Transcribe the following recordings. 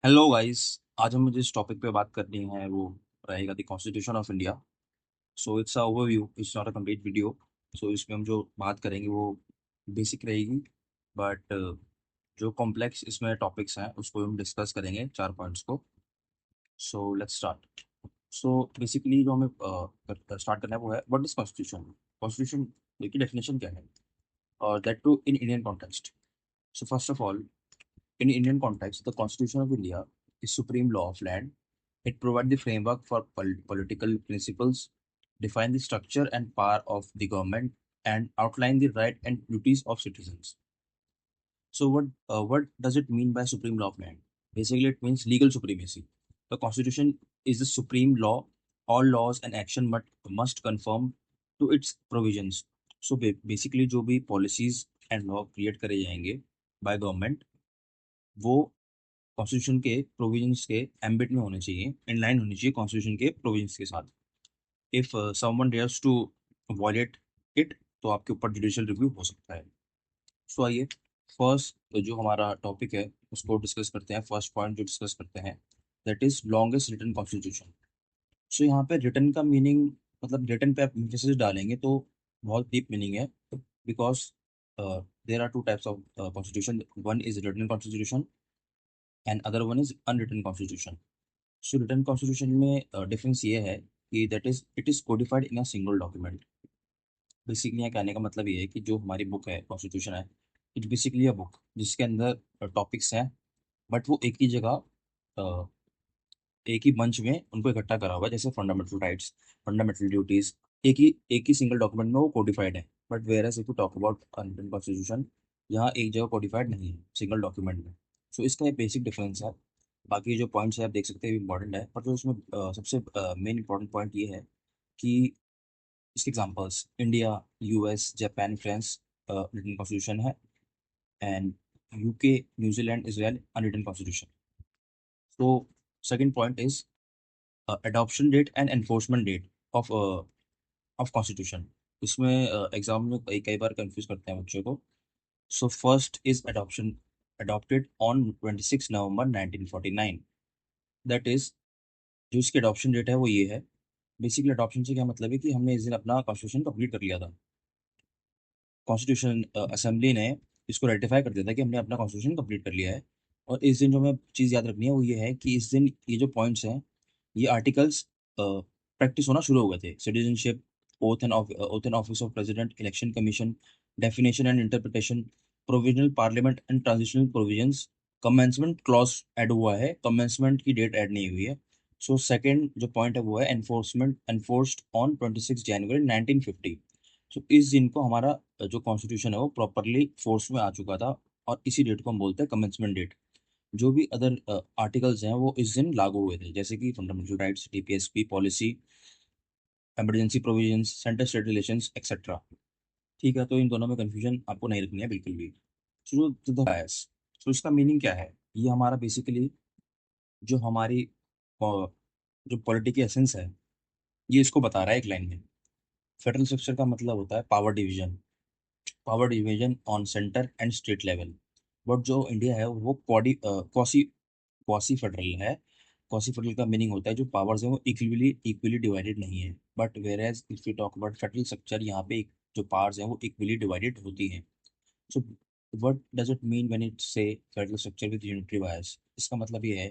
Hello guys. आज हम जिस टॉपिक पे बात करनी है वो रहेगा the constitution of India. So it's a overview, it's not a complete video. So इसमें हम जो बात करेंगे वो बेसिक रहेगी, बट जो कॉम्प्लेक्स इसमें टॉपिक्स हैं उसको हम डिस्कस करेंगे, चार पॉइंट्स को। So let's start. So basically जो हमें स्टार्ट करना है वो है व्हाट इज कॉन्स्टिट्यूशन। कॉन्स्टिट्यूशन की डेफिनेशन क्या है, और that too in Indian context. So first of all, in Indian context, the Constitution of India is supreme law of land. It provides the framework for political principles, define the structure and power of the government, and outline the right and duties of citizens. So, what does it mean by supreme law of land? Basically, it means legal supremacy. The Constitution is the supreme law. All laws and action must conform to its provisions. So, basically, जो भी policies and law create करे जाएंगे by government, वो constitution के provisions के ambit में होने चाहिए, इन लाइन होनी चाहिए कॉन्स्टिट्यूशन के प्रोविजंस के साथ। If someone dares to violate it, तो आपके ऊपर जुडिशियल रिव्यू हो सकता है। सो आइए फर्स्ट जो हमारा टॉपिक है उसको डिस्कस करते हैं। फर्स्ट पॉइंट जो डिस्कस करते हैं, that is longest written constitution. So यहाँ पे रिटन का मीनिंग, मतलब रिटन पे आप emphasis डालेंगे तो बहुत डीप मीनिंग है, because there are two types of constitution. One is written constitution and other one is unwritten constitution. So written constitution में डिफरेंस ये है कि that is it is codified in a single document. Basically यहाँ कहने का मतलब ये है कि जो हमारी बुक है, कॉन्स्टिट्यूशन है, इट बेसिकली अ बुक जिसके अंदर टॉपिक्स हैं, बट वो एक ही जगह, अ, एक ही मंच में उनको इकट्ठा करा हुआ है, जैसे फंडामेंटल राइट्स, फंडामेंटल ड्यूटीज, एक ही सिंगल डॉक्यूमेंट में वो कोडिफाइड है। But whereas if you talk about unwritten constitution, यहाँ एक जगह कोडिफाइड नहीं है सिंगल डॉक्यूमेंट में। सो इसका एक बेसिक डिफरेंस है। बाकी जो पॉइंट्स है आप देख सकते हैं इंपॉर्टेंट है, पर जो इसमें सबसे मेन इंपॉर्टेंट पॉइंट ये है कि इसके examples India, US, Japan, France written constitution है, and UK, New Zealand, Israel unwritten constitution. तो second point is adoption date and enforcement date of constitution. इसमें एग्जाम में कई कई बार कंफ्यूज करते हैं बच्चों को। So first is adoption, adopted on 26 November 1949। That is जो इसकी अडॉप्शन डेट है वो ये है। बेसिकली अडॉप्शन से क्या मतलब है कि हमने इस दिन अपना कॉन्स्टिट्यूशन कंप्लीट कर लिया था। कॉन्स्टिट्यूशन असेंबली ने इसको रेटिफाई कर दिया था कि हमने अपना कॉन्स्टिट्यूशन कंप्लीट कर लिया है। और इस दिन जो हमें चीज़ याद रखनी है वो ये है कि इस दिन ये जो पॉइंट्स हैं, ये आर्टिकल्स प्रैक्टिस होना शुरू हो गए थे। Citizenship, oath and office of president, election commission, definition and interpretation, provisional parliament and transitional provisions, commencement clause add हुआ है, कमेंसमेंट की डेट ऐड नहीं हुई है। सो सेकंड जो पॉइंट है वो है एनफोर्समेंट, एनफोर्स्ड ऑन 26 जनवरी 1950। सो इस दिन को हमारा जो कॉन्स्टिट्यूशन है वो प्रॉपरली फोर्स में आ चुका था, और इसी डेट को हम बोलते हैं कमेंसमेंट डेट। जो भी अदर आर्टिकल्स हैं वो इस दिन लागू हुए थे, जैसे कि fundamental rights, DPSP policy, emergency provisions, centre state relations etcetera. ठीक है, तो इन दोनों में कंफ्यूजन आपको नहीं रखनी है बिल्कुल भी। सो बायस, तो इसका मीनिंग क्या है? ये हमारा बेसिकली जो हमारी जो पॉलिटिकल एसेंस है, ये इसको बता रहा है एक लाइन में। फेडरल स्ट्रक्चर का मतलब होता है power division, power division on centre and state level. But जो इंडिया है वो क्वासी क्वासी फेडरल है। क्वासी फेडरल का मीनिंग होता है जो पावर्स है वो इक्वली इक्वली डिवाइडेड नहीं है। But whereas if you talk about federal structure, यहाँ पे जो पावर्स हैं वो इक्वली डिवाइडेड होती हैं। So what does it mean when it say federal structure with unitary bias? इसका मतलब ये है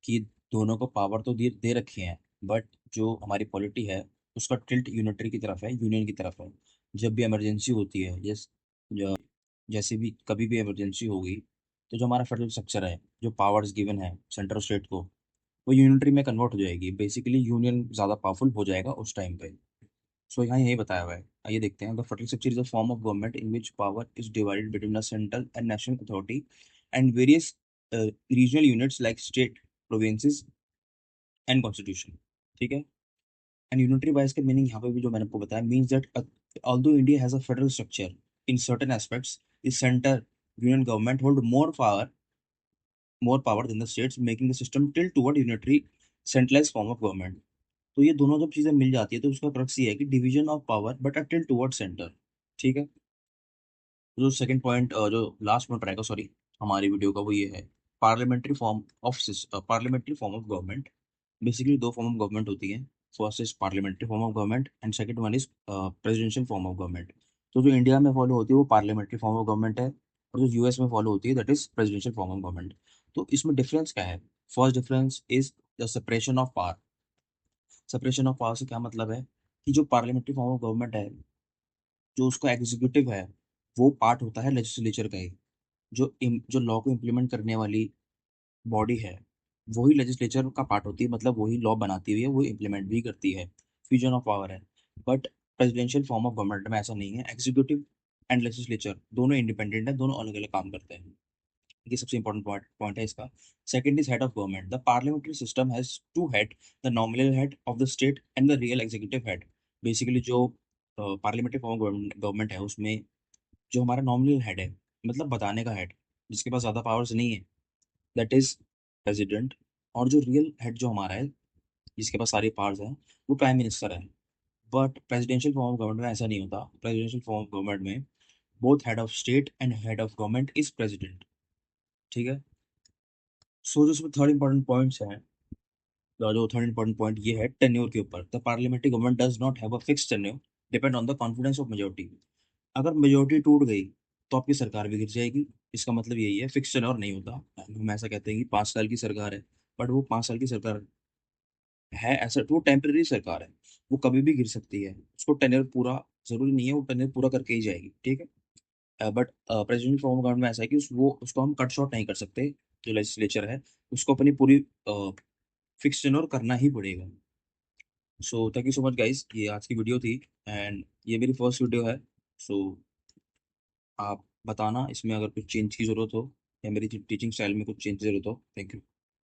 कि दोनों को पावर तो दे रखी है, बट जो हमारी पॉलिटी है उसका टिल्ट यूनिटरी की तरफ है, यूनियन की तरफ है। जब भी इमरजेंसी होती है, जैसे भी कभी भी इमरजेंसी होगी, तो जो हमारा फेडरल स्ट्रक्चर है, जो पावर्स गिवन है सेंट्रल स्टेट को, वो यूनिटरी में कन्वर्ट हो जाएगी। बेसिकली यूनियन ज़्यादा पावरफुल हो जाएगा उस टाइम पे। सो यहाँ यही बताया हुआ है। आइए देखते हैं। The federal structure is a form of government in which power is divided between the central and national authority and various regional units like state, provinces and constitution. ठीक है। एंड यूनिटरी बायस का मीनिंग यहाँ पे भी जो मैंने आपको बताया, means that although India has a federal structure, in certain aspects, the center union government hold more power than the states, making the system tilt toward unitary centralized form of government. तो ये दोनों जब चीजें मिल जाती है तो उसका crux ये है कि division of power but a tilt toward centre. ठीक है। जो सेकंड पॉइंट, जो लास्ट पॉइंट रहेगा, सॉरी, हमारी वीडियो का, वो ये है parliamentary form of government. Basically दो फॉर्म ऑफ गवर्नमेंट होती है। First is parliamentary form of government and second one is presidential form of government. तो जो इंडिया में फॉलो होती है वो पार्लियामेंट्री फॉर्म ऑफ गवर्नमेंट है, और जो यूएस में फॉलो होती है that is presidential form of government. तो इसमें डिफरेंस क्या है? First difference is the separation of power. Separation of power से क्या मतलब है कि जो पार्लियामेंट्री फॉर्म ऑफ गवर्नमेंट है, जो उसका एग्जीक्यूटिव है, वो पार्ट होता है लेजिस्लेचर का ही। जो लॉ को इम्प्लीमेंट करने वाली बॉडी है, वही लेजिस्लेचर का पार्ट होती है, मतलब वही लॉ बनाती हुई है, वो इम्प्लीमेंट भी करती है। फ्यूजन ऑफ पावर है। But presidential form of government में ऐसा नहीं है। एग्जीक्यूटिव एंड लेजिस्लेचर दोनों इंडिपेंडेंट है, दोनों अलग अलग काम करते हैं। ये सबसे इंपॉर्टेंट पॉइंट है इसका। Second is head of government. The parliamentary system has two head, the nominal head of the state and the real executive head. Basically जो पार्लियामेंट्री फॉर्म ऑफ गवर्नमेंट है उसमें जो हमारा नॉमिनल हेड है, मतलब बताने का हेड, जिसके पास ज्यादा पावर्स नहीं है, दैट इज प्रेसिडेंट। और जो रियल हेड जो हमारा है, जिसके पास सारी पावर्स हैं, वो प्राइम मिनिस्टर है। But presidential form of government में ऐसा नहीं होता। प्रेसिडेंशियल फॉर्म ऑफ गवर्नमेंट में both head of state and head of government is president. ठीक है। सो जो इसमें थर्ड इंपॉर्टेंट पॉइंट्स हैं, जो थर्ड इंपॉर्टेंट पॉइंट ये है टेन्योर के ऊपर। The parliamentary government does not have a fix tenure, depend on the confidence of majority. अगर मेजोरिटी टूट गई तो आपकी सरकार भी गिर जाएगी। इसका मतलब यही है, फिक्स टेन्योर नहीं होता। हम ऐसा कहते हैं कि 5 साल की सरकार है, बट वो 5 साल की सरकार है ऐसा तो वो टेम्परेरी सरकार है, वो कभी भी गिर सकती है। उसको टेन्योर पूरा जरूरी नहीं है, वो टेन्योर पूरा करके ही जाएगी। ठीक है। But president form of government में ऐसा है कि उसको हम कट शॉर्ट नहीं कर सकते। जो लेजिस्लेचर है उसको अपनी पूरी फिक्स टेन्योर करना ही पड़ेगा। So thank you so much guys, ये आज की वीडियो थी एंड ये मेरी फर्स्ट वीडियो है। सो आप बताना इसमें अगर कुछ चेंज की जरूरत हो या मेरी टीचिंग स्टाइल में कुछ चेंज की जरूरत हो। Thank you.